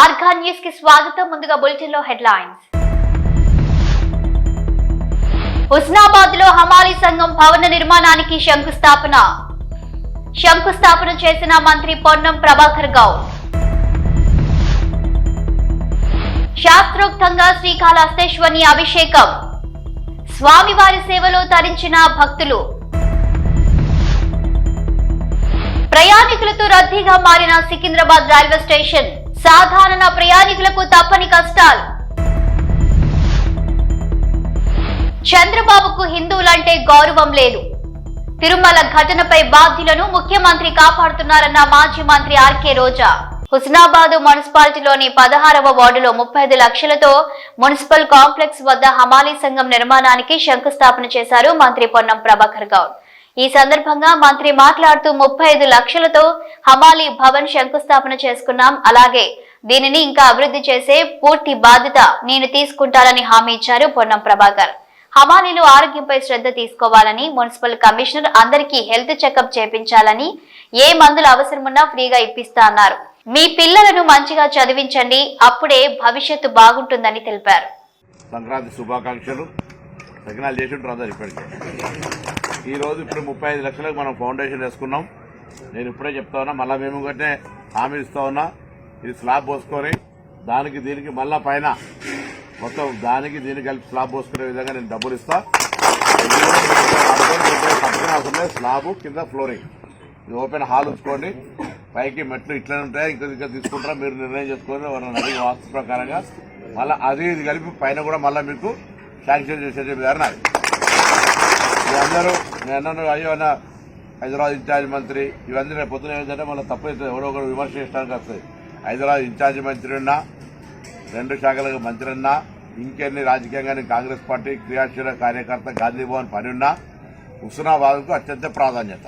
ఆర్గా news కి స్వాగతం. ముందుగా బులెటిన్ లో హెడ్లైన్స్. హుస్నాబాద్ లో హమాలీ సంఘం భవన నిర్మాణానికి శంకుస్థాపన చేసిన మంత్రి పొన్నం ప్రభాకర్ గౌడ్. శాస్త్రోక్తంగా శ్రీకాళహస్తేశ్వరి అభిషేకం, స్వామివారి సేవలో తరించిన భక్తులు. ప్రయాణికులతో రద్దీగా మారిన సికింద్రాబాద్ రైల్వే స్టేషన్, సాధారణ ప్రయాణికులకు తప్పని కష్టాలు. చంద్రబాబుకు హిందువులంటే గౌరవం లేదు. తిరుమల ఘటనపై బాధ్యులను ముఖ్యమంత్రి కాపాడుతున్నారన్న మాజీ మంత్రి ఆర్కే రోజా. హుస్నాబాద్ మున్సిపాలిటీలోని 16వ వార్డులో 35 లక్షలతో మున్సిపల్ కాంప్లెక్స్ వద్ద హమాలీ సంఘం నిర్మాణానికి శంకుస్థాపన చేశారు మంత్రి పొన్నం ప్రభాకర్ గౌడ్. ఈ సందర్భంగా మంత్రి మాట్లాడుతూ 35 లక్షలతో హమాలీ భవన్ శంకుస్థాపన చేసుకున్నాం. అలాగే దీనిని ఇంకా అభివృద్ధి చేసే పూర్తి బాధ్యత నేను తీసుకుంటానని హామీ ఇచ్చారు పొన్నం ప్రభాకర్. హమాలీలు ఆరోగ్యంపై శ్రద్ధ తీసుకోవాలని, మున్సిపల్ కమిషనర్ అందరికీ హెల్త్ చెకప్ చేపించాలని, ఏ మందులు అవసరమున్నా ఫ్రీగా ఇప్పిస్తా అన్నారు. మీ పిల్లలను మంచిగా చదివించండి, అప్పుడే భవిష్యత్తు బాగుంటుందని తెలిపారు. సంక్రాంతి శుభాకాంక్షలు. సకినాలు చేసి ఉంటారు అందరు. ఇప్పటికే ఈరోజు ఇప్పుడు 35 లక్షలకు మనం ఫౌండేషన్ వేసుకున్నాం. నేను ఇప్పుడే చెప్తా ఉన్నా, మళ్ళీ మేము కంటే హామీ ఇస్తా ఉన్నా. ఇది స్లాబ్ పోసుకొని దానికి దీనికి మళ్ళా పైన మొత్తం దానికి దీనికి కలిపి స్లాబ్ పోసుకునే విధంగా నేను డబ్బులు ఇస్తా. స్లాబ్ కింద ఫ్లోరింగ్, ఇది ఓపెన్ హాల్ ఉంచుకోండి. పైకి మెట్లు ఇట్లనే ఉంటాయి, ఇంకా తీసుకుంటారా మీరు నిర్ణయం చేసుకొని వాళ్ళని అడిగి వాస్తు ప్రకారంగా మళ్ళీ అది ఇది కలిపి పైన కూడా మళ్ళీ మీకు శాంక్షన్ చేసే విధానం అది. అందరూ నేను అయ్యో అన్న హైదరాబాద్ ఇన్ఛార్జ్ మంత్రి ఇవన్నీ రేపు పొద్దున ఏంటంటే మళ్ళీ తప్పైతే ఎవరో ఒకరు విమర్శ చేయడానికి వస్తుంది. హైదరాబాద్ ఇన్ఛార్జ్ మంత్రి ఉన్నా, 2 శాఖలకు మంత్రి ఉన్నా, ఇంకెన్ని రాజకీయంగా కాంగ్రెస్ పార్టీ క్రియాశీల కార్యకర్త గాంధీ భవన్ పని ఉన్నా హుస్నాబాద్కు అత్యంత ప్రాధాన్యత.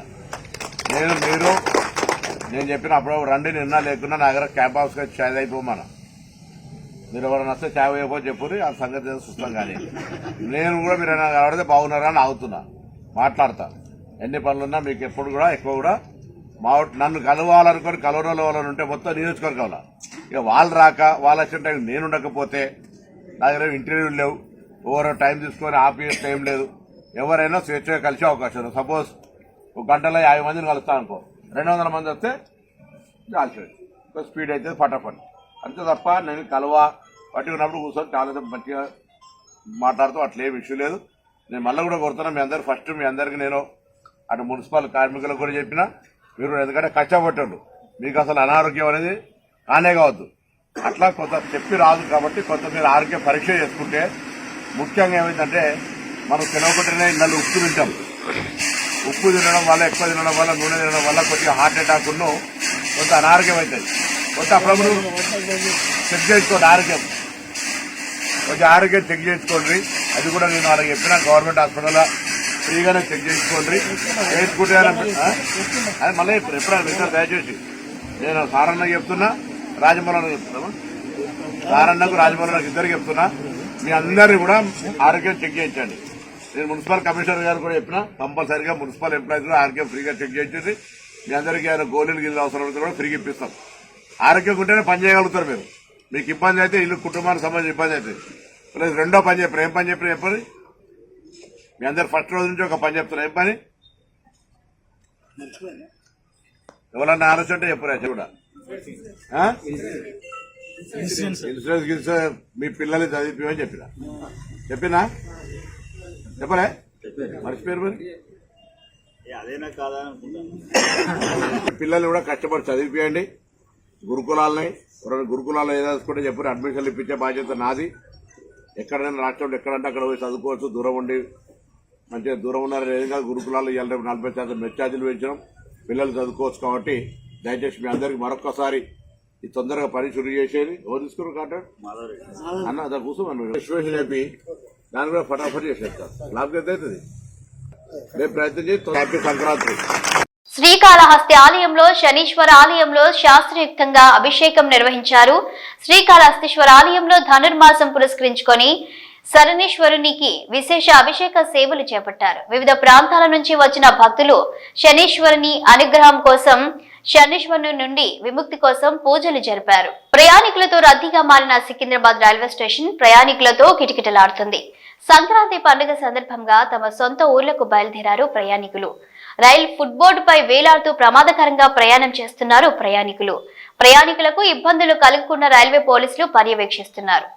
నేను చెప్పిన అప్పుడు రండి, నిన్న లేకున్నా నా దగ్గర క్యాంప్ హౌస్కి వచ్చి ఛాయ్ అయిపోమన్నా. మీరు ఎవరైనా వస్తే ఛాయ్ అయిపో చెప్పుని ఆ సంగతి చూస్తాం. కానీ నేను కూడా మీరు కనబడితే బాగున్నారా అని ఆగుతున్నా, మాట్లాడతా. ఎన్ని పనులున్నా మీకు ఎప్పుడు కూడా ఎక్కువ కూడా నన్ను కలవాలనుకొని కలవరంలో వాళ్ళని ఉంటే మొత్తం నియోజకవర్గంలో ఇక వాళ్ళు రాక వాళ్ళు వచ్చిన టైం నేను ఉండకపోతే నా దగ్గర ఇంటర్వ్యూలు లేవు, ఎవరో టైం తీసుకొని ఆపే టైం లేదు. ఎవరైనా స్వేచ్ఛగా కలిసే అవకాశం ఉంది. సపోజ్ 1 గంటలో 50 మందిని కలుస్తాను అనుకో, 200 మంది వస్తే చాలు, స్పీడ్ అయితే ఫటాఫట్. అంతే తప్ప నేను పట్టుకున్నప్పుడు కూర్చొని చాలా మంచిగా మాట్లాడుతూ అట్లేం ఇష్యూ లేదు. నేను మళ్ళీ కూడా కొడుతున్నా మీ అందరు. ఫస్ట్ మీ అందరికీ నేను అటు మున్సిపల్ కార్మికులకు కూడా చెప్పిన, మీరు ఎందుకంటే కష్టపడ్డారు, మీకు అసలు అనారోగ్యం అనేది కానే కావద్దు. అట్లా కొంత చెప్పి రాదు కాబట్టి కొంత మీరు ఆరోగ్య పరీక్ష చేసుకుంటే ముఖ్యంగా ఏమైందంటే మనం తినకుండానే ఇళ్ళలో ఉప్పు తింటాం. ఉప్పు తినడం వల్ల, ఎక్కువ తినడం వల్ల, నూనె తినడం వల్ల కొద్దిగా హార్ట్ అటాక్ ఉన్ను కొంత అనారోగ్యం అవుతుంది. కొంత అప్పుడప్పుడు చెక్ చేసుకోండి, ఆరోగ్యం కొంచెం ఆరోగ్యం చెక్ చేసుకోండి. అది కూడా నేను వాళ్ళకి చెప్పిన గవర్నమెంట్ హాస్పిటల్లో ఫ్రీగానే చెక్ చేసుకోండి. చేసుకుంటే అది మళ్ళీ ఎప్పుడైనా వింటారు. దయచేసి నేను సారన్నకు చెప్తున్నా, రాజమౌళికి చెప్తున్నా, సారన్నకు రాజమౌళికి ఇద్దరికి చెప్తున్నా, మీ అందరినీ కూడా ఆరోగ్యం చెక్ చేయించండి. నేను మున్సిపల్ కమిషనర్ గారు కూడా చెప్పిన, కంపల్సరీగా మున్సిపల్ ఎంప్లాయీస్ కూడా ఆరోగ్యం ఫ్రీగా చెక్ చేయించండి. మీ అందరికీ ఆయన గోళీలు గిల్లు అవసరం అయితే కూడా ఫ్రీగా ఇప్పిస్తాం. ఆరోగ్యం ఉంటేనే పని చేయగలుగుతారు మీరు. మీకు ఇబ్బంది అయితే ఇల్లు కుటుంబానికి సంబంధించి ఇబ్బంది అవుతుంది. ప్లస్ రెండో పని చెప్పారు. ఏం పని చెప్పారు చెప్పండి. మీ అందరు ఫస్ట్ రోజు నుంచి ఒక పని చెప్తారు. ఏం పని? ఎవరన్నా ఆలోచన అంటే చెప్పారు కూడా. ఇన్సూరెన్స్ మీ పిల్లల్ని చదివిపోయని చెప్పినా చెప్పలే మర్చిపోయారు. మరి పిల్లల్ని కూడా కష్టపడి చదివిపోయండి. గురుకులాలని ఏదైనా చెప్పారు. అడ్మిషన్లు ఇప్పించే బాధ్యత నాది. ఎక్కడైనా రాష్ట్రంలో ఎక్కడంటే అక్కడ పోయి చదువుకోవచ్చు. దూరం ఉండి మంచిగా దూరం ఉన్నారని ఏదైనా గురుకులాల్లో 40% మెచ్చార్జీలు పెంచడం, పిల్లలు చదువుకోవచ్చు. కాబట్టి దయచేసి మీ అందరికీ మరొక్కసారి ఈ తొందరగా పని షురూ చేసేది. ఎవరు తీసుకున్నారు కాంటాక్ట్ అన్న అదా కూర్చోమని విశ్లేషణ చెప్పి దాన్ని కూడా ఫటాఫట్ చేసేస్తారు. లాభం అవుతుంది. రేపు ప్రయత్నం చేసి హ్యాపీ సంక్రాంతి. శ్రీకాళహస్తి ఆలయంలో శనీశ్వర ఆలయంలో శాస్త్రయుక్తంగా అభిషేకం నిర్వహించారు. శ్రీకాళహస్తీశ్వర ఆలయంలో ధనుర్మాసం పురస్కరించుకొని శనీశ్వరునికి విశేష అభిషేక సేవలు చేపట్టారు. వివిధ ప్రాంతాల నుంచి వచ్చిన భక్తులు శనీశ్వరుని అనుగ్రహం కోసం, శనీశ్వరుని నుండి విముక్తి కోసం పూజలు జరిపారు. ప్రయాణికులతో రద్దీగా మారిన సికింద్రాబాద్ రైల్వే స్టేషన్ ప్రయాణికులతో కిటకిటలాడుతుంది. సంక్రాంతి పండుగ సందర్భంగా తమ సొంత ఊర్లకు బయలుదేరారు ప్రయాణికులు. రైల్ ఫుట్బోర్డుపై వేలాడుతూ ప్రమాదకరంగా ప్రయాణం చేస్తున్నారు ప్రయాణికులు. ప్రయాణికులకు ఇబ్బందులు కలగకుండా రైల్వే పోలీసులు పర్యవేక్షిస్తున్నారు.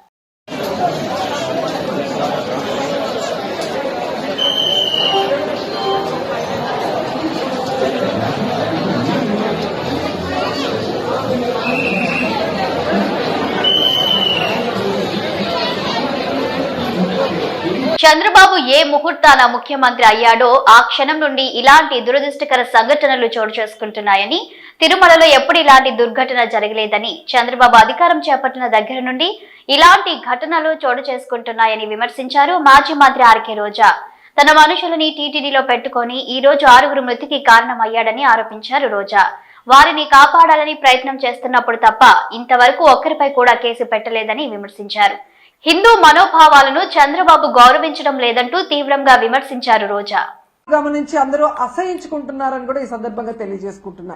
చంద్రబాబు ఏ ముహూర్తాన ముఖ్యమంత్రి అయ్యాడో ఆ క్షణం నుండి ఇలాంటి దురదృష్టకర సంఘటనలు చోటు చేసుకుంటున్నాయని, తిరుమలలో ఎప్పుడు ఇలాంటి దుర్ఘటన జరగలేదని, చంద్రబాబు అధికారం చేపట్టిన దగ్గర నుండి ఇలాంటి ఘటనలు చోటు చేసుకుంటున్నాయని విమర్శించారు మాజీ మంత్రి ఆర్కే రోజా. తన మనుషులని టీటీడీలో పెట్టుకుని ఈ రోజు 6 మృతికి కారణమయ్యాడని ఆరోపించారు రోజా. వారిని కాపాడాలని ప్రయత్నం చేస్తున్నప్పుడు తప్ప ఇంతవరకు ఒక్కరిపై కూడా కేసు పెట్టలేదని విమర్శించారు. హిందూ మనోభావాలను చంద్రబాబు గౌరవించడం లేదంటూ తీవ్రంగా విమర్శించారు రోజా. గమనించి అందరూ అసహించుకుంటున్నారని కూడా ఈ సందర్భంగా తెలియజేసుకుంటున్నా.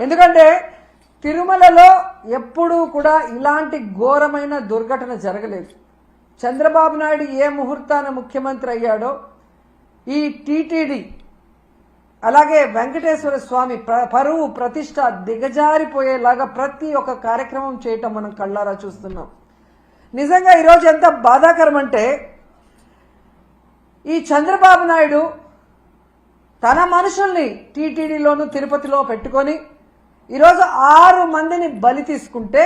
ఎందుకంటే తిరుమలలో ఎప్పుడూ కూడా ఇలాంటి ఘోరమైన దుర్ఘటన జరగలేదు. చంద్రబాబు నాయుడు ఏ ముహూర్తాన ముఖ్యమంత్రి అయ్యాడో ఈ టీటీడీ అలాగే వెంకటేశ్వర స్వామి పరువు ప్రతిష్ట దిగజారిపోయేలాగా ప్రతి ఒక్క కార్యక్రమం చేయటం మనం కళ్ళారా చూస్తున్నాం. నిజంగా ఈరోజు ఎంత బాధాకరం అంటే ఈ చంద్రబాబు నాయుడు తన మనుషుల్ని టీటీడీలోను తిరుపతిలో పెట్టుకొని ఈరోజు 6 మందిని బలి తీసుకుంటే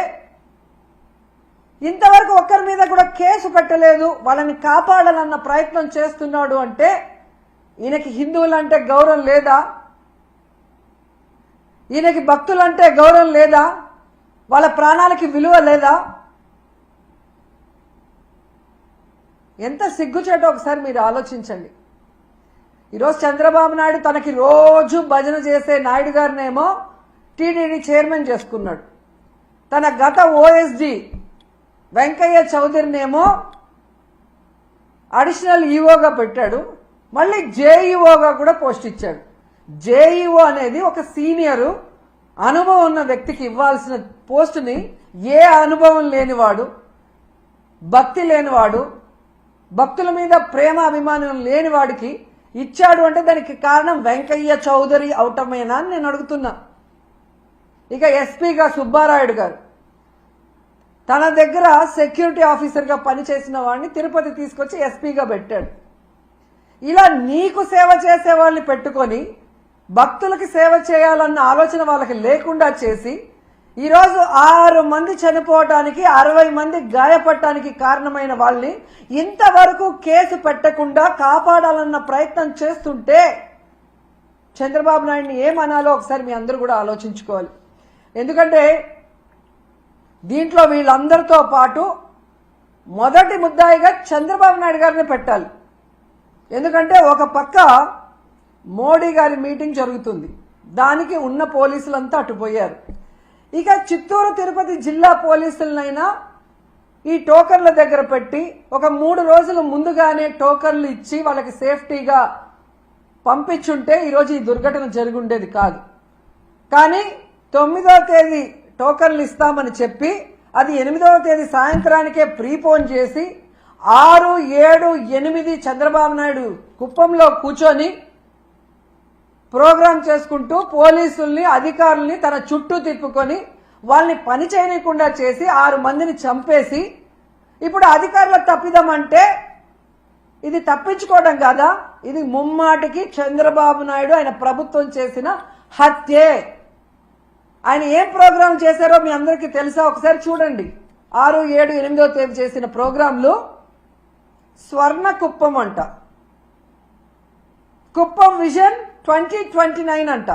ఇంతవరకు ఒక్కరి మీద కూడా కేసు పెట్టలేదు, వాళ్ళని కాపాడాలన్న ప్రయత్నం చేస్తున్నాడు అంటే ఈయనకి హిందువులంటే గౌరవం లేదా? ఈయనకి భక్తులంటే గౌరవం లేదా? వాళ్ళ ప్రాణాలకి విలువ లేదా? ఎంత సిగ్గుచేటో ఒకసారి మీరు ఆలోచించండి. ఈరోజు చంద్రబాబు నాయుడు తనకి రోజు భజన చేసే నాయుడు గారినేమో టీటీడీ చైర్మన్ చేసుకున్నాడు. తన గత ఓఎస్డి వెంకయ్య చౌదరినేమో అడిషనల్ ఈఓగా పెట్టాడు. మళ్ళీ జేఈఓగా కూడా పోస్ట్ ఇచ్చాడు. జేఈఓ అనేది ఒక సీనియరు అనుభవం ఉన్న వ్యక్తికి ఇవ్వాల్సిన పోస్టుని ఏ అనుభవం లేనివాడు, భక్తి లేనివాడు, భక్తుల మీద ప్రేమ అభిమానం లేని వాడికి ఇచ్చాడు అంటే దానికి కారణం వెంకయ్య చౌదరి అవటమేనా అని నేను అడుగుతున్నా. ఇక ఎస్పీగా సుబ్బారాయుడు గారు తన దగ్గర సెక్యూరిటీ ఆఫీసర్గా పనిచేసిన వాడిని తిరుపతి తీసుకొచ్చి ఎస్పీగా పెట్టాడు. ఇలా నీకు సేవ చేసే వాళ్ళని పెట్టుకొని భక్తులకి సేవ చేయాలన్న ఆలోచన వాళ్ళకి లేకుండా చేసి ఈరోజు 6 మంది చనిపోవటానికి 60 మంది గాయపడటానికి కారణమైన వాళ్ళని ఇంతవరకు కేసు పెట్టకుండా కాపాడాలన్న ప్రయత్నం చేస్తుంటే చంద్రబాబు నాయుడిని ఏమనాలో ఒకసారి మీ అందరూ కూడా ఆలోచించుకోవాలి. ఎందుకంటే దీంట్లో వీళ్ళందరితో పాటు మొదటి ముద్దాయిగా చంద్రబాబు నాయుడు గారిని పెట్టాలి. ఎందుకంటే ఒక పక్క మోడీ గారి మీటింగ్ జరుగుతుంది, దానికి ఉన్న పోలీసులంతా అటుపోయారు. ఇక చిత్తూరు తిరుపతి జిల్లా పోలీసులనైనా ఈ టోకన్ల దగ్గర పెట్టి ఒక 3 రోజులు ముందుగానే టోకన్లు ఇచ్చి వాళ్ళకి సేఫ్టీగా పంపించుంటే ఈరోజు ఈ దుర్ఘటన జరిగి ఉండేది కాదు. కానీ 9వ తేదీ టోకన్లు ఇస్తామని చెప్పి అది 8వ తేదీ సాయంత్రానికే ప్రీపోన్ చేసి 6, 7, 8 చంద్రబాబు నాయుడు కుప్పంలో కూర్చొని ప్రోగ్రాం చేసుకుంటూ పోలీసుల్ని అధికారుల్ని తన చుట్టూ తిప్పుకొని వాళ్ళని పని చేయకుండా చేసి 6 మందిని చంపేసి ఇప్పుడు అధికారుల తప్పిదమంటే ఇది తప్పించుకోవడం కాదా? ఇది ముమ్మాటికి చంద్రబాబు నాయుడు ఆయన ప్రభుత్వం చేసిన హత్యే. ఆయన ఏం ప్రోగ్రాం చేశారో మీ అందరికీ తెలుసా? ఒకసారి చూడండి. 6, 7, 8వ తేదీ చేసిన ప్రోగ్రాంలు స్వర్ణ కుప్పం అంట, కుప్పం విజన్ 2029 అంట.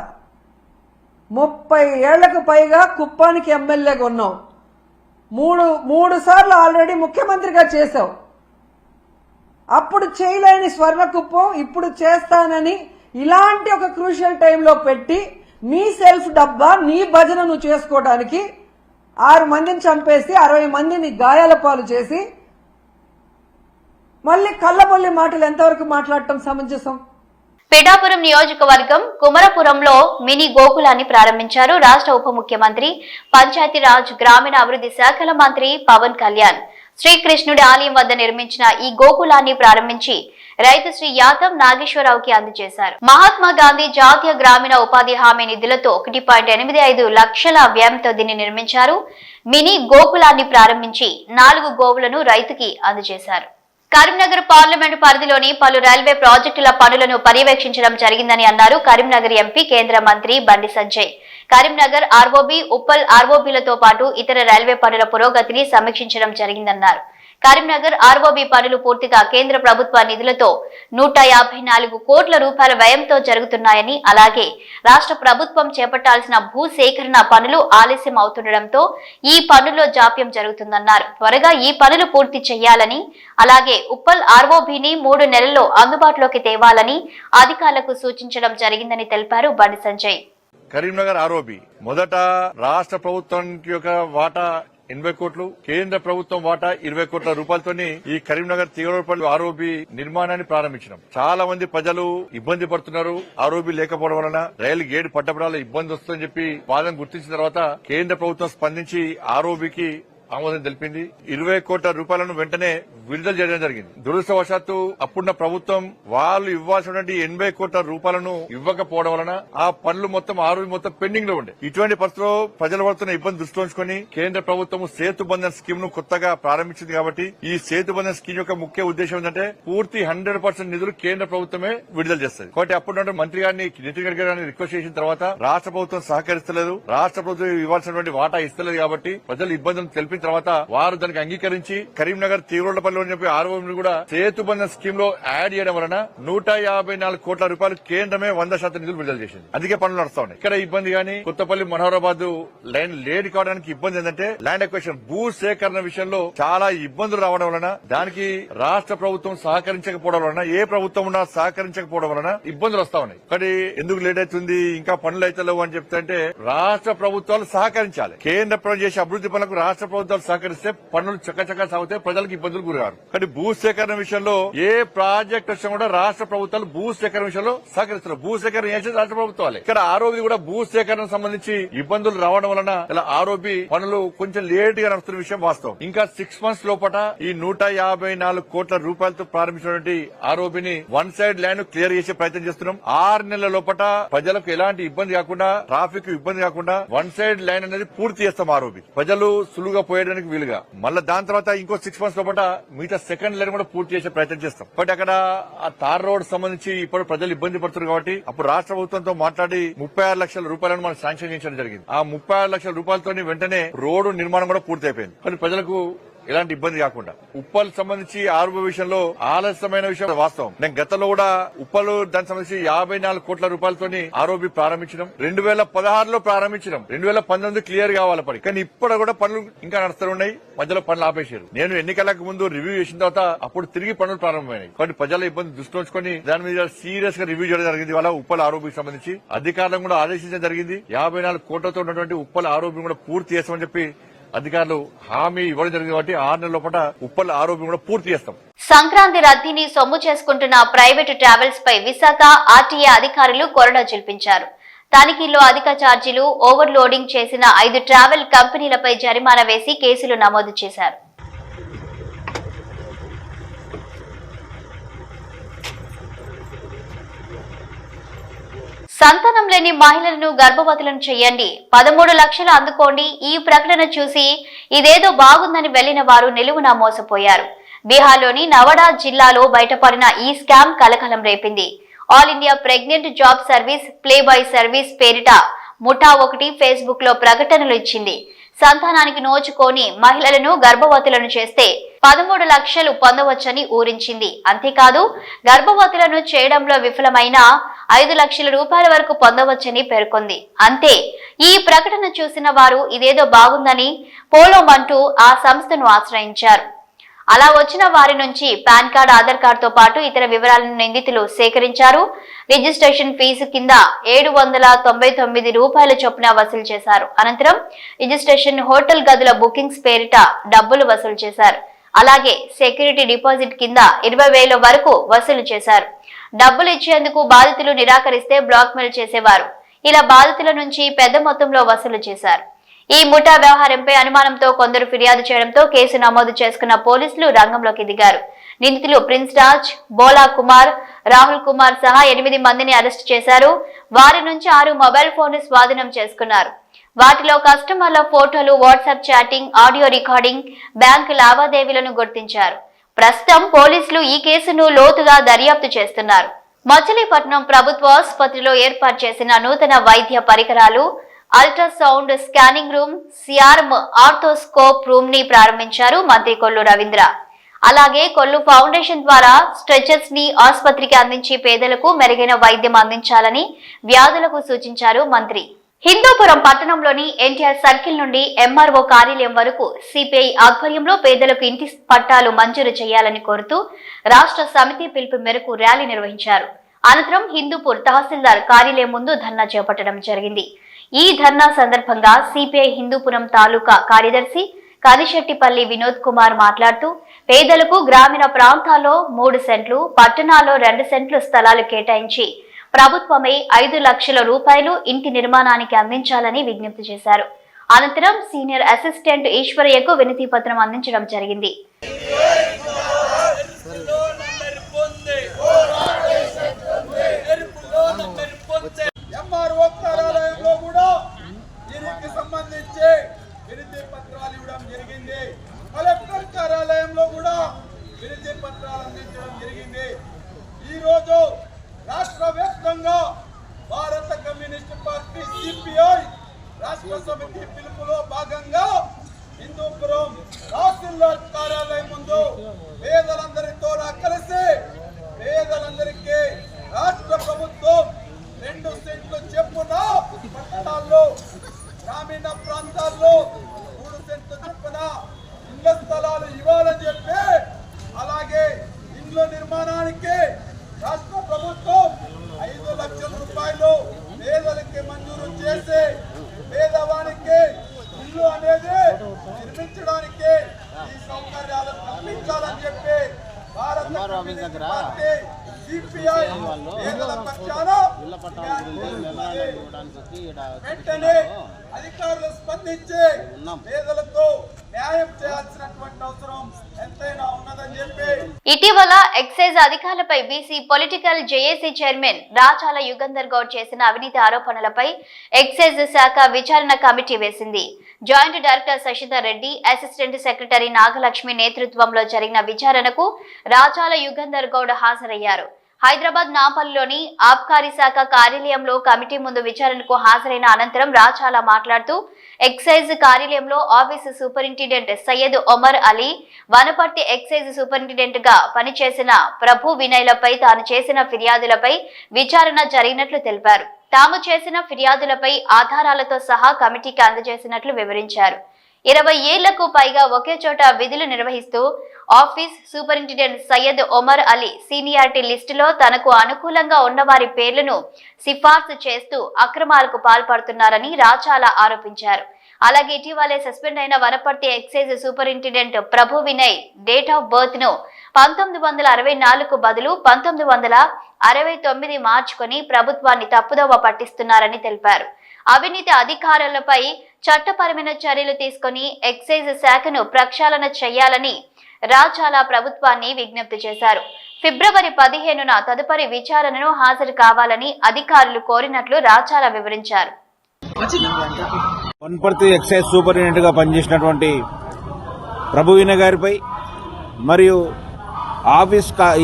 30 ఏళ్లకు పైగా కుప్పానికి ఎమ్మెల్యేగా ఉన్నావు, మూడు సార్లు ఆల్రెడీ ముఖ్యమంత్రిగా చేశావు. అప్పుడు చేయలేని స్వర్ణ కుప్పం ఇప్పుడు చేస్తానని ఇలాంటి ఒక క్రూషియల్ టైంలో పెట్టి నీ సెల్ఫ్ డబ్బా నీ భజన నువ్వు చేసుకోవడానికి 6 మందిని చంపేసి 60 మందిని గాయాల పాలు చేసి మళ్ళీ కళ్ళబొల్లి మాటలు ఎంతవరకు మాట్లాడటం సమంజసం? పిఠాపురం నియోజకవర్గం కుమరపురంలో మినీ గోకులాన్ని ప్రారంభించారు రాష్ట్ర ఉప ముఖ్యమంత్రి పంచాయతీరాజ్ గ్రామీణ అభివృద్ధి శాఖల మంత్రి పవన్ కళ్యాణ్. శ్రీకృష్ణుడి ఆలయం వద్ద నిర్మించిన ఈ గోకులాన్ని ప్రారంభించి రైతు శ్రీ యాదవ్ నాగేశ్వరరావుకి అందజేశారు. మహాత్మా గాంధీ జాతీయ గ్రామీణ ఉపాధి హామీ నిధులతో 1.85 లక్షల వ్యయంతో దీన్ని నిర్మించారు. మినీ గోకులాన్ని ప్రారంభించి 4 గోవులను రైతుకి అందజేశారు. కరీంనగర్ పార్లమెంటు పరిధిలోని పలు రైల్వే ప్రాజెక్టుల పనులను పర్యవేక్షించడం జరిగిందని అన్నారు కరీంనగర్ ఎంపీ కేంద్ర మంత్రి బండి సంజయ్. కరీంనగర్ ఆర్ఓబి, ఉప్పల్ ఆర్ఓబిలతో పాటు ఇతర రైల్వే పనుల పురోగతిని సమీక్షించడం జరిగిందన్నారు. కరీంనగర్ ఆర్ఓబి పనులు పూర్తిగా కేంద్ర ప్రభుత్వ నిధులతో 154 కోట్ల రూపాయల వ్యయంతో జరుగుతున్నాయని, అలాగే రాష్ట్ర ప్రభుత్వం చేపట్టాల్సిన భూసేకరణ పనులు ఆలస్యం అవుతుండటంతో ఈ పనుల్లో జాప్యం జరుగుతుందన్నారు. త్వరగా ఈ పనులు పూర్తి చేయాలని, అలాగే ఉప్పల్ ఆర్ఓబిని 3 నెలల్లో అందుబాటులోకి తేవాలని అధికారులకు సూచించడం జరిగిందని తెలిపారు బండి సంజయ్. కరీంనగర్ ఆర్ఓబి మొదట రాష్ట్ర ప్రభుత్వానికి యొక్క వాటా 80 కోట్లు, కేంద్ర ప్రభుత్వం వాటా 20 కోట్ల రూపాయలతోని ఈ కరీంనగర్ తీగలపల్లి ఆర్ఓబి నిర్మాణాన్ని ప్రారంభించినాం. చాలా మంది ప్రజలు ఇబ్బంది పడుతున్నారు. ఆర్ఓబి లేకపోవడం వలన రైలు గేటు పట్టపడాల ఇబ్బంది వస్తుందని చెప్పి బాధను గుర్తించిన తర్వాత కేంద్ర ప్రభుత్వం స్పందించి ఆర్ఓబికి ఆమోదం తెలిపింది. 20 కోట్ల రూపాయలను వెంటనే విడుదల చేయడం జరిగింది. దురదృష్టవశాత్తు అప్పుడున్న ప్రభుత్వం వాళ్ళు ఇవ్వాల్సినటువంటి 80 కోట్ల రూపాయలను ఇవ్వకపోవడం వలన ఆ పనులు మొత్తం ఆర్ఓబి మొత్తం పెండింగ్ లో ఉండే. ఇటువంటి పరిస్థితుల్లో ప్రజలు పడుతున్న ఇబ్బంది దృష్టిలో ఉంచుకొని కేంద్ర ప్రభుత్వం సేతు బంధన్ స్కీమ్ ను కొత్తగా ప్రారంభించింది. కాబట్టి ఈ సేతు బంధన్ స్కీమ్ యొక్క ముఖ్య ఉద్దేశం ఏంటంటే పూర్తి 100% నిధులు కేంద్ర ప్రభుత్వమే విడుదల చేస్తుంది. కాబట్టి అప్పుడు మంత్రి గారిని నితిన్ గడ్కరీ గారిని రిక్వెస్ట్ చేసిన తర్వాత రాష్ట్ర ప్రభుత్వం సహకరిస్తలేదు, రాష్ట్ర ప్రభుత్వం ఇవ్వాల్సినటువంటి వాటా ఇస్తలేదు. కాబట్టి ప్రజలు ఇబ్బందులు తెలిపిన తర్వాత వారు దానికి అంగీకరించి కరీంనగర్ తీవ్రపల్లి అని చెప్పి ఆర్ఓబిని కూడా సేతు బంధన్ స్కీమ్ లో యాడ్ చేయడం వలన 154 కోట్ల రూపాయలు కేంద్రమే 100% నిధులు విడుదల చేసింది. అందుకే పనులు నడుస్తా ఉన్నాయి. ఇక్కడ ఇబ్బంది గానీ కొత్తపల్లి మనోహరాబాద్ లైన్ లేట్ కావడానికి ఇబ్బంది ఏంటంటే ల్యాండ్ ఎక్వేషన్ భూ సేకరణ విషయంలో చాలా ఇబ్బందులు రావడం వలన దానికి రాష్ట్ర ప్రభుత్వం సహకరించకపోవడం వలన ఏ ప్రభుత్వం ఉన్నా సహకరించకపోవడం వలన ఇబ్బందులు వస్తా ఉన్నాయి. కానీ ఎందుకు లేట్ అవుతుంది ఇంకా పనులు అయితే లేవు అని చెప్తే రాష్ట్ర ప్రభుత్వాలు సహకరించాలి. కేంద్ర ప్రభుత్వం చేసే అభివృద్ధి పనులకు రాష్ట్ర ప్రభుత్వాలు సహకరిస్తే పనులు చక్కచక్క సాగుతాయి, ప్రజలకు ఇబ్బందులు గురగారు. కానీ భూ సేకరణ విషయంలో ఏ ప్రాజెక్ట్ వచ్చినా కూడా రాష్ట్ర ప్రభుత్వాలు భూ సేకరణ విషయంలో సహకరిస్తున్నారు. భూ సేకరణ చేసేది రాష్ట్ర ప్రభుత్వాలే. ఇక్కడ ఆర్ఓబి కూడా భూ సేకరణ సంబంధించి ఇబ్బందులు రావడం వలన ఇలా ఆర్ఓబి పనులు కొంచెం లేట్ గా నడుస్తున్న విషయం వాస్తవం. ఇంకా 6 months లోపల ఈ 154 కోట్ల రూపాయలతో ప్రారంభించినటువంటి ఆర్ఓబిని 1 side ల్యాండ్ క్లియర్ చేసే ప్రయత్నం చేస్తున్నాం. 6 నెలల లోపల ప్రజలకు ఎలాంటి ఇబ్బంది కాకుండా, ట్రాఫిక్ ఇబ్బంది కాకుండా 1 side ల్యాండ్ అనేది పూర్తి చేస్తాం. ఆర్ఓబి ప్రజలు సులువుగా పోయడానికి వీలుగా మళ్ళీ దాని తర్వాత ఇంకో 6 months లోపల మిగతా సెకండ్ లైన్ కూడా పూర్తి చేసే ప్రయత్నం చేస్తాం. బట్ అక్కడ ఆ తార్ రోడ్ సంబంధించి ఇప్పుడు ప్రజలు ఇబ్బంది పడుతున్నారు. కాబట్టి అప్పుడు రాష్ట్ర ప్రభుత్వంతో మాట్లాడి 36 లక్షల రూపాయలను మనం శాంక్షన్ చేయడం జరిగింది. ఆ 36 లక్షల రూపాయలతో వెంటనే రోడ్డు నిర్మాణం కూడా పూర్తి అయిపోయింది. కానీ ప్రజలకు ఎలాంటి ఇబ్బంది కాకుండా ఉప్పల్ సంబంధించి ఆర్ఓబి విషయంలో ఆలస్యమైన విషయం వాస్తవం. నేను గతంలో కూడా ఉప్పల్ దానికి సంబంధించి 54 కోట్ల రూపాయలతో ఆర్ఓబి ప్రారంభించడం 2016లో ప్రారంభించడం 2019 క్లియర్ కావాలి పని. కానీ ఇప్పుడు కూడా పనులు ఇంకా నడుస్తూ ఉన్నాయి. మధ్యలో పనులు ఆపేశారు. నేను ఎన్నికలకు ముందు రివ్యూ చేసిన తర్వాత అప్పుడు తిరిగి పనులు ప్రారంభమైనాయి. కాబట్టి ప్రజల ఇబ్బంది దృష్టిలో ఉంచుకొని దాని మీద సీరియస్ గా రివ్యూ చేయడం జరిగింది. వాళ్ళ ఉప్పల్ ఆర్ఓబికి సంబంధించి అధికారులను కూడా ఆదేశించడం జరిగింది. 54 కోట్లతో ఉన్నటువంటి ఉప్పల్ ఆర్ఓబి కూడా పూర్తి చేస్తామని చెప్పి అధికారులు హామీ ఇవ్వడం జరిగింది. కాబట్టి 6 నెలల లోపల ఉప్పల్ ఆరోపణ కూడా పూర్తి చేస్తాం. సంక్రాంతి రద్దీని సొమ్ము చేసుకుంటున్న ప్రైవేటు ట్రావెల్స్ పై విశాఖ ఆర్టీఏ అధికారులు కొరడా జల్పించారు. తనిఖీల్లో అధిక ఛార్జీలు, ఓవర్లోడింగ్ చేసిన 5 ట్రావెల్ కంపెనీలపై జరిమానా వేసి కేసులు నమోదు చేశారు. సంతానం లేని మహిళలను గర్భవతులను చేయండి, 13 లక్షలు అందుకోండి. ఈ ప్రకటన చూసి ఇదేదో బాగుందని వెళ్లిన వారు నిలువునా మోసపోయారు. బీహార్లోని నవాడా జిల్లాలో బయటపడిన ఈ స్కామ్ కలకలం రేపింది. All India pregnant job service, play boy service పేరిట ముఠా ఒకటి ఫేస్బుక్ లో ప్రకటనలు ఇచ్చింది. సంతానానికి నోచుకొని మహిళలను గర్భవతులను చేస్తే 13 లక్షలు పొందవచ్చని ఊరించింది. అంతేకాదు గర్భవతులను చేయడంలో విఫలమైన 5 లక్షల రూపాయల వరకు పొందవచ్చని పేర్కొంది. అంతే, ఈ ప్రకటన చూసిన వారు ఇదేదో బాగుందని పోలోమంటూ ఆ సంస్థను ఆశ్రయించారు. అలా వచ్చిన వారి నుంచి పాన్ కార్డ్, ఆధార్ కార్డుతో పాటు ఇతర వివరాలను నిందితులు సేకరించారు. రిజిస్ట్రేషన్ ఫీజు కింద 799 రూపాయల చొప్పున వసూలు చేశారు. అనంతరం రిజిస్ట్రేషన్, హోటల్ గదుల బుకింగ్స్ పేరిట డబ్బులు వసూలు చేశారు. అలాగే సెక్యూరిటీ డిపాజిట్ కింద 20,000 వరకు వసూలు చేశారు. డబ్బులు ఇచ్చేందుకు బాధితులు నిరాకరిస్తే బ్లాక్మెయిల్ చేసేవారు. ఇలా బాధితుల నుంచి పెద్ద మొత్తంలో వసూలు చేశారు. ఈ ముఠా వ్యవహారంపై అనుమానంతో కొందరు ఫిర్యాదు చేయడంతో కేసు నమోదు చేసుకున్న పోలీసులు రంగంలోకి దిగారు. నిందితులు ప్రిన్స్ రాజ్, బోలా కుమార్, రాహుల్ కుమార్ సహా 8 మందిని అరెస్టు చేశారు. వారి నుంచి 6 మొబైల్ ఫోన్లు స్వాధీనం చేసుకున్నారు. వాటిలో కస్టమర్ల ఫోటోలు, WhatsApp chatting, audio recording, bank లావాదేవీలను గుర్తించారు. ప్రస్తుతం పోలీసులు ఈ కేసును లోతుగా దర్యాప్తు చేస్తున్నారు. మచిలీపట్నం ప్రభుత్వ ఆసుపత్రిలో ఏర్పాటు చేసిన నూతన వైద్య పరికరాలు, ultrasound scanning room, CRM arthroscope room ని ప్రారంభించారు మంత్రి కొల్లు రవీంద్ర. అలాగే కొల్లు ఫౌండేషన్ ద్వారా స్ట్రెచర్స్ ని ఆసుపత్రికి అందించి పేదలకు మెరుగైన వైద్యం అందించాలని వ్యాధులకు సూచించారు మంత్రి. హిందూపురం పట్టణంలోని ఎన్టీఆర్ సర్కిల్ నుండి ఎంఆర్ఓ కార్యాలయం వరకు సిపిఐ ఆధ్వర్యంలో పేదలకు ఇంటి పట్టాలు మంజూరు చేయాలని కోరుతూ రాష్ట్ర సమితి పిలుపు మేరకు ర్యాలీ నిర్వహించారు. అనంతరం హిందూపూర్ తహసీల్దార్ కార్యాలయం ముందు ధర్నా చేపట్టడం జరిగింది. ఈ ధర్నా సందర్భంగా సిపిఐ హిందూపురం తాలూకా కార్యదర్శి కనిశెట్టిపల్లి వినోద్ కుమార్ మాట్లాడుతూ పేదలకు గ్రామీణ ప్రాంతాల్లో 3 సెంట్లు, పట్టణాల్లో 2 సెంట్లు స్థలాలు కేటాయించి ప్రభుత్వమే 5 లక్షల రూపాయలు ఇంటి నిర్మాణానికి అందించాలని విజ్ఞప్తి చేశారు. అనంతరం సీనియర్ అసిస్టెంట్ ఈశ్వరయ్యకు వినతి పత్రం అందించడం జరిగింది. రాష్ట్ర వ్యాప్తంగా భారత కమ్యూనిస్ట్ పార్టీ సిపిఐ రాష్ట్ర సమితి పిలుపులో భాగంగా హిందూపురం తహసీల్దార్ కార్యాలయం ముందు పేదలందరితో కలిసి పేదలందరికీ రాష్ట్ర ప్రభుత్వం 2 సెంట్లు చెప్పున పట్టణాల్లో, గ్రామీణ ప్రాంతాల్లో 3 సెంట్లు చెప్పున ఇళ్ల స్థలాలు ఇవ్వాలని చెప్పి, అలాగే ఇళ్ల నిర్మాణానికి రాష్ట్ర ప్రభుత్వం 5 లక్షల రూపాయలు పేదలకి మంజూరు చేసి పేదవానికి ఇల్లు అనేది నిర్మించడానికి ఈ సౌకర్యాలు కల్పించాలని చెప్పి భారత కమ్యూనిస్ట్ పార్టీ సిపిఐ పేదల పక్షాన వెంటనే అధికారులు స్పందించి పేదలకు న్యాయం చేయాల్సినటువంటి అవసరం ఎంతైనా ఉన్నదని చెప్పి ఇటీవల ఎక్సైజ్ అధికారులపై BC political JAC chairman Rachala Yugandhar Goud చేసిన అవినీతి ఆరోపణలపై ఎక్సైజ్ శాఖ విచారణ కమిటీ వేసింది. Joint director Sasidhar Reddy, assistant secretary Nagalakshmi నేతృత్వంలో జరిగిన విచారణకు రాచాల యుగంధర్ గౌడ్ హాజరయ్యారు. హైదరాబాద్ నాపల్లిలోని ఆబ్కారీ శాఖ కార్యాలయంలో కమిటీ ముందు విచారణకు హాజరైన అనంతరం రాచాల మాట్లాడుతూ ఎక్సైజ్ కార్యాలయంలో office superintendent Syed Omar Ali, Wanaparthy excise superintendent గా పనిచేసిన ప్రభు వినయ్లపై తాను చేసిన ఫిర్యాదులపై విచారణ జరిగినట్లు తెలిపారు. తాము చేసిన ఫిర్యాదులపై ఆధారాలతో సహా కమిటీకి అందజేసినట్లు వివరించారు. 20 ఏళ్లకు పైగా ఒకే చోట విధులు నిర్వహిస్తూ office superintendent Syed Omar Ali seniority లిస్టులో తనకు అనుకూలంగా ఉన్నవారి పేర్లను సిఫార్సు చేస్తూ అక్రమాలకు పాల్పడుతున్నారని రాచాల ఆరోపించారు. అలాగే ఇటీవలే సస్పెండ్ అయిన Wanaparthy excise superintendent Prabhu Vinay date of birth ను 1964కు బదులు 1969 మార్చుకొని ప్రభుత్వాన్ని తప్పుదోవ పట్టిస్తున్నారని తెలిపారు. అవినీతి అధికారులపై చట్టపరమైన చర్యలు తీసుకుని ఎక్సైజ్ శాఖను ప్రక్షాళన చేయాలని రాచాల ప్రభుత్వాన్ని విజ్ఞప్తి చేశారు. ఫిబ్రవరి 15న తదుపరి విచారణను హాజరు కావాలని అధికారులు కోరినట్లు రాచాల వివరించారు. వనపర్తి ఎక్సైజ్ సూపరింటెండెంట్ గా పనిచేసినటువంటి ప్రభు వినయ్ గారిపై మరియు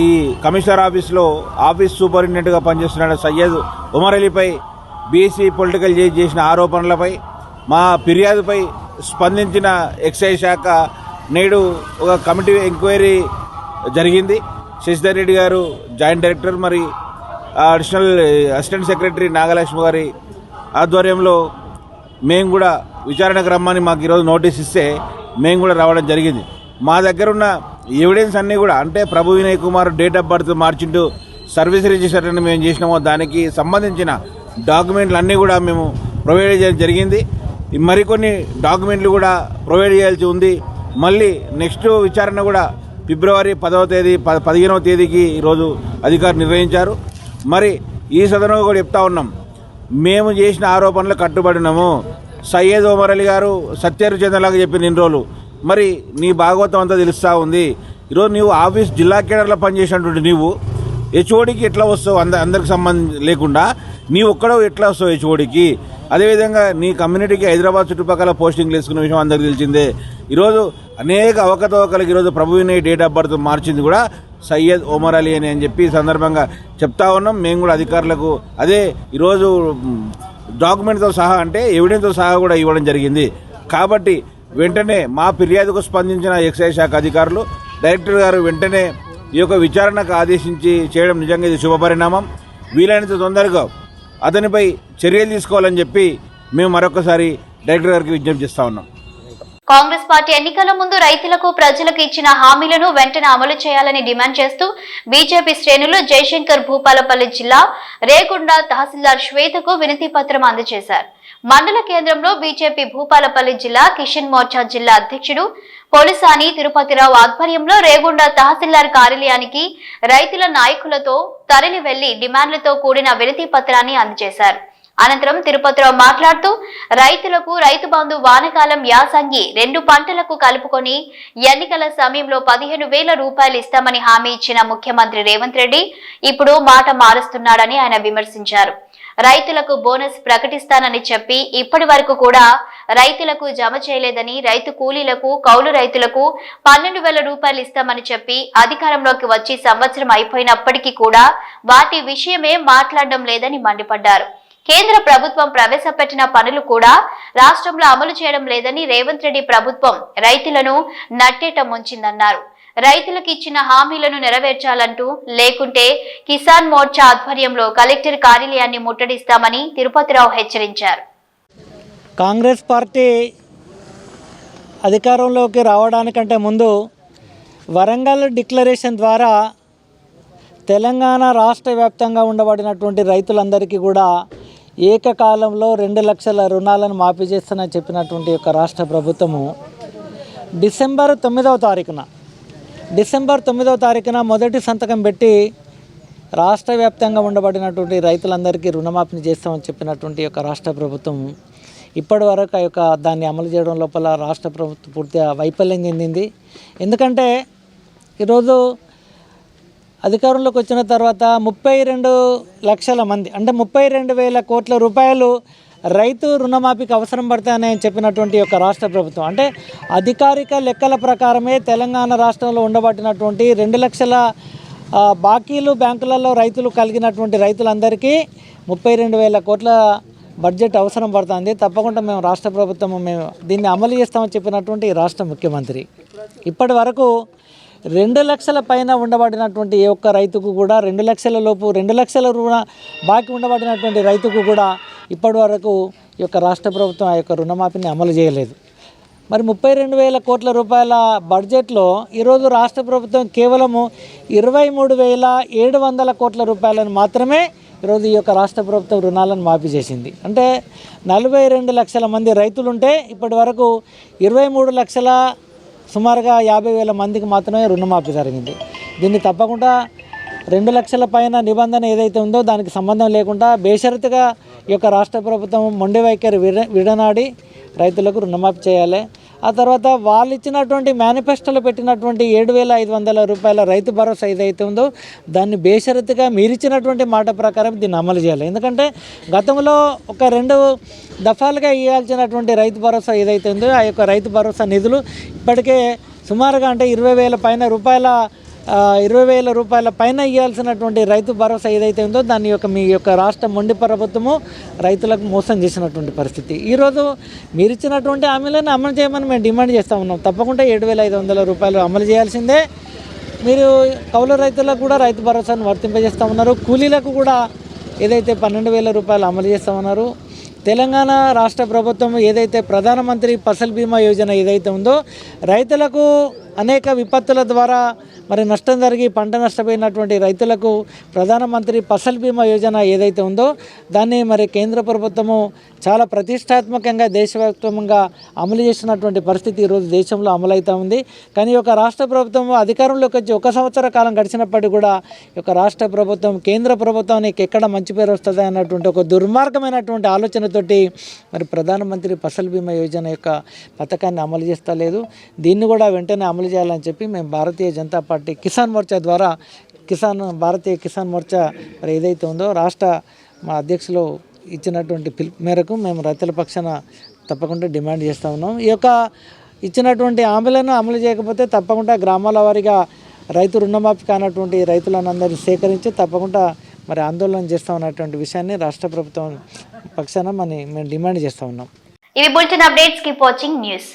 ఈ కమిషనర్ ఆఫీస్లో ఆఫీస్ సూపరింటెండెంట్ గా పనిచేస్తున్న సయ్యద్ ఉమర్ అలీపై బీసీ పొలిటికల్ చేసిన ఆరోపణలపై మా ఫిర్యాదుపై స్పందించిన ఎక్సైజ్ శాఖ నేడు ఒక కమిటీ ఎంక్వైరీ జరిగింది. శశిధర్ రెడ్డి గారు జాయింట్ డైరెక్టర్, మరి అడిషనల్ అసిస్టెంట్ సెక్రటరీ నాగలక్ష్మి గారి ఆధ్వర్యంలో మేము కూడా విచారణకు రమ్మని మాకు ఈరోజు నోటీస్ ఇస్తే మేము కూడా రావడం జరిగింది. మా దగ్గర ఉన్న ఎవిడెన్స్ అన్నీ కూడా, అంటే Prabhu Vinay Kumar date of birth మార్చింటూ సర్వీస్ రిజిస్టర్ అని మేము చేసినామో దానికి సంబంధించిన డాక్యుమెంట్లు అన్నీ కూడా మేము ప్రొవైడ్ చేయడం జరిగింది. మరికొన్ని డాక్యుమెంట్లు కూడా ప్రొవైడ్ చేయాల్సి ఉంది. మళ్ళీ నెక్స్ట్ విచారణ కూడా ఫిబ్రవరి 10వ తేదీ 15వ తేదీకి ఈరోజు అధికారులు నిర్ణయించారు. మరి ఈ సదనంలో కూడా చెప్తా ఉన్నాం, మేము చేసిన ఆరోపణలు కట్టుబడినాము. సయ్యద్ ఒమర్ అలీ గారు సత్యహరిచంద్రలాగా చెప్పిన ఇన్ని రోజులు మరి నీ భాగవతం అంతా తెలుస్తూ ఉంది. ఈరోజు నీవు ఆఫీస్ జిల్లా కేడర్లో పనిచేసినటువంటి నీవు హెచ్ఓడికి ఎట్లా వస్తావు? అందరికి సంబంధం లేకుండా నీ ఒక్కడో ఎట్లా వస్తావు హెచ్ఓడికి? అదేవిధంగా నీ కమ్యూనిటీకి హైదరాబాద్ చుట్టుపక్కల పోస్టింగ్లు వేసుకున్న విషయం అందరికీ తెలిసిందే. ఈరోజు అనేక అవకతవకలకు ఈరోజు ప్రభువినయ్ డేట్ ఆఫ్ బర్త్ మార్చింది కూడా సయ్యద్ ఒమర్ అలీ అని చెప్పి ఈ సందర్భంగా చెప్తా ఉన్నాం. మేము కూడా అధికారులకు అదే ఈరోజు డాక్యుమెంట్తో సహా అంటే ఎవిడెన్స్తో సహా కూడా ఇవ్వడం జరిగింది. కాబట్టి వెంటనే మా ఫిర్యాదుకు స్పందించిన ఎక్సైజ్ శాఖ అధికారులు డైరెక్టర్ గారు వెంటనే ఈ యొక్క విచారణకు ఆదేశించి చేయడం నిజంగా ఇది శుభపరిణామం. వీలైనంత తొందరగా అతనిపై చర్యలు తీసుకోవాలని చెప్పి మేము మరొకసారి డైరెక్టర్ గారికి విజ్ఞప్తి చేస్తా ఉన్నాం. కాంగ్రెస్ పార్టీ ఎన్నికల ముందు రైతులకు ప్రజలకు ఇచ్చిన హామీలను వెంటనే అమలు చేయాలని డిమాండ్ చేస్తూ బీజేపీ శ్రేణులు జయశంకర్ భూపాలపల్లి జిల్లా రేగుండ తహసీల్దార్ శ్వేతకు వినతి పత్రం అందజేశారు. మండల కేంద్రంలో బీజేపీ భూపాలపల్లి జిల్లా కిషన్ మోర్చా జిల్లా అధ్యక్షుడు పోలిసాని తిరుపతిరావు ఆధ్వర్యంలో రేగుండ తహసీల్దార్ కార్యాలయానికి రైతుల నాయకులతో తరలి వెళ్లి డిమాండ్లతో కూడిన వినతి పత్రాన్ని అందజేశారు. అనంతరం తిరుపతిరావు మాట్లాడుతూ రైతులకు రైతు బంధు వానకాలం యాసంగి 2 పంటలకు కలుపుకొని ఎన్నికల సమయంలో 15,000 రూపాయలు ఇస్తామని హామీ ఇచ్చిన ముఖ్యమంత్రి రేవంత్ రెడ్డి ఇప్పుడు మాట మారుస్తున్నాడని ఆయన విమర్శించారు. రైతులకు బోనస్ ప్రకటిస్తానని చెప్పి ఇప్పటి వరకు కూడా రైతులకు జమ చేయలేదని, రైతు కూలీలకు కౌలు రైతులకు 12,000 రూపాయలు ఇస్తామని చెప్పి అధికారంలోకి వచ్చి సంవత్సరం అయిపోయినప్పటికీ కూడా వాటి విషయమే మాట్లాడడం లేదని మండిపడ్డారు. కేంద్ర ప్రభుత్వం ప్రవేశపెట్టిన పనులు కూడా రాష్ట్రంలో అమలు చేయడం లేదని రేవంత్ రెడ్డి ప్రభుత్వం రైతులను నట్టేట ముంచిందన్నారు. రైతులకు ఇచ్చిన హామీలను నెరవేర్చాలంటూ లేకుంటే కిసాన్ మోర్చా ఆధ్వర్యంలో కలెక్టర్ కార్యాలయాన్ని ముట్టడిస్తామని తిరుపతిరావు హెచ్చరించారు. కాంగ్రెస్ పార్టీ అధికారంలోకి రావడానికంటే ముందు వరంగల్ డిక్లరేషన్ ద్వారా తెలంగాణ రాష్ట్ర వ్యాప్తంగా ఉండబడినటువంటి రైతులందరికీ కూడా ఏకకాలంలో 2 లక్షల రుణాలను మాఫీ చేస్తానని చెప్పినటువంటి యొక్క రాష్ట్ర ప్రభుత్వము డిసెంబర్ 9వ తారీఖున మొదటి సంతకం పెట్టి రాష్ట్ర వ్యాప్తంగా ఉండబడినటువంటి రైతులందరికీ రుణమాఫీ చేస్తామని చెప్పినటువంటి యొక్క రాష్ట్ర ప్రభుత్వం ఇప్పటి వరకు ఆ యొక్క దాన్ని అమలు చేయడం లోపల రాష్ట్ర ప్రభుత్వం పూర్తిగా వైఫల్యం చెందింది. ఎందుకంటే ఈరోజు అధికారంలోకి వచ్చిన తర్వాత 32 లక్షల మంది అంటే 32,000 కోట్ల రూపాయలు రైతు రుణమాఫీకి అవసరం పడతాయని చెప్పినటువంటి యొక్క రాష్ట్ర ప్రభుత్వం అంటే అధికారిక లెక్కల ప్రకారమే తెలంగాణ రాష్ట్రంలో ఉండబట్టినటువంటి 2 లక్షల బాకీలు బ్యాంకులలో రైతులు కలిగినటువంటి రైతులందరికీ 32,000 కోట్ల బడ్జెట్ అవసరం పడుతుంది. తప్పకుండా మేము రాష్ట్ర ప్రభుత్వం మేము దీన్ని అమలు చేస్తామని చెప్పినటువంటి రాష్ట్ర ముఖ్యమంత్రి ఇప్పటి వరకు 2 లక్షల పైన ఉండబడినటువంటి ఏ ఒక్క రైతుకు కూడా 2 లక్షల లోపు 2 లక్షల రుణ బాకీ ఉండబడినటువంటి రైతుకు కూడా ఇప్పటి వరకు ఈ యొక్క రాష్ట్ర ప్రభుత్వం ఆ యొక్క రుణమాఫీని అమలు చేయలేదు. మరి 32,000 కోట్ల రూపాయల బడ్జెట్లో ఈరోజు రాష్ట్ర ప్రభుత్వం కేవలము 23,700 కోట్ల రూపాయలను మాత్రమే ఈరోజు ఈ యొక్క రాష్ట్ర ప్రభుత్వం రుణాలను మాఫీ చేసింది. అంటే 42 లక్షల మంది రైతులుంటే ఇప్పటి వరకు 23 లక్షల సుమారుగా 50,000 మందికి మాత్రమే రుణమాఫీ జరిగింది. దీన్ని తప్పకుండా 2 లక్షల పైన నిబంధన ఏదైతే ఉందో దానికి సంబంధం లేకుండా బేషరతుగా ఈ యొక్క రాష్ట్ర ప్రభుత్వం మొండి వైఖరి విడనాడి రైతులకు రుణమాఫీ చేయాలి. ఆ తర్వాత వాళ్ళు ఇచ్చినటువంటి మేనిఫెస్టోలో పెట్టినటువంటి 7,500 రూపాయల రైతు భరోసా ఏదైతే ఉందో దాన్ని బేషరతుగా మీరిచ్చినటువంటి మాట ప్రకారం దీన్ని అమలు చేయాలి. ఎందుకంటే గతంలో ఒక 2 దఫాలుగా ఇవ్వాల్సినటువంటి రైతు భరోసా ఏదైతే ఉందో ఆ యొక్క రైతు భరోసా నిధులు ఇప్పటికే సుమారుగా అంటే 20,000 రూపాయల పైన ఇవ్వాల్సినటువంటి రైతు భరోసా ఏదైతే ఉందో దాని యొక్క మీ యొక్క రాష్ట్ర మొండి ప్రభుత్వము రైతులకు మోసం చేసినటువంటి పరిస్థితి. ఈరోజు మీరు ఇచ్చినటువంటి హామీలను అమలు చేయమని మేము డిమాండ్ చేస్తూ ఉన్నాం. తప్పకుండా 7,500 రూపాయలు అమలు చేయాల్సిందే. మీరు కౌలు రైతులకు కూడా రైతు భరోసాను వర్తింపజేస్తూ ఉన్నారు. కూలీలకు కూడా ఏదైతే 12,000 రూపాయలు అమలు చేస్తూ ఉన్నారు. తెలంగాణ రాష్ట్ర ప్రభుత్వం ఏదైతే ప్రధానమంత్రి ఫసల్ బీమా యోజన ఏదైతే ఉందో రైతులకు అనేక విపత్తుల ద్వారా మరి నష్టం జరిగి పంట నష్టపోయినటువంటి రైతులకు ప్రధానమంత్రి ఫసల్ బీమా యోజన ఏదైతే ఉందో దాన్ని మరి కేంద్ర ప్రభుత్వము చాలా ప్రతిష్టాత్మకంగా దేశవ్యాప్తంగా అమలు చేస్తున్నటువంటి పరిస్థితి ఈరోజు దేశంలో అమలవుతూ ఉంది. కానీ ఈ యొక్క రాష్ట్ర ప్రభుత్వం అధికారంలోకి వచ్చి 1 సంవత్సర కాలం గడిచినప్పటికీ కూడా ఈ యొక్క రాష్ట్ర ప్రభుత్వం కేంద్ర ప్రభుత్వానికి ఎక్కడ మంచి పేరు వస్తుంది అన్నటువంటి ఒక దుర్మార్గమైనటువంటి ఆలోచనతోటి మరి ప్రధానమంత్రి ఫసల్ బీమా యోజన యొక్క పథకాన్ని అమలు చేస్తలేదు. దీన్ని కూడా వెంటనే అమలు చేయాలని చెప్పి మేము భారతీయ జనతా పార్టీ కిసాన్ మోర్చా ద్వారా భారతీయ కిసాన్ మోర్చా మరి ఏదైతే ఉందో రాష్ట్ర మా అధ్యక్షులు ఇచ్చినటువంటి పిలుపు మేరకు మేము రైతుల పక్షాన తప్పకుండా డిమాండ్ చేస్తూ ఉన్నాం. ఈ యొక్క ఇచ్చినటువంటి హామీలను అమలు చేయకపోతే తప్పకుండా గ్రామాల వారీగా రైతు రుణమాఫీ కానటువంటి రైతులందరినీ సేకరించి తప్పకుండా మరి ఆందోళన చేస్తూ ఉన్నటువంటి విషయాన్ని రాష్ట్ర ప్రభుత్వం పక్షాన మేము డిమాండ్ చేస్తూ ఉన్నాం. ఇవి bulletin updates. Keep watching news.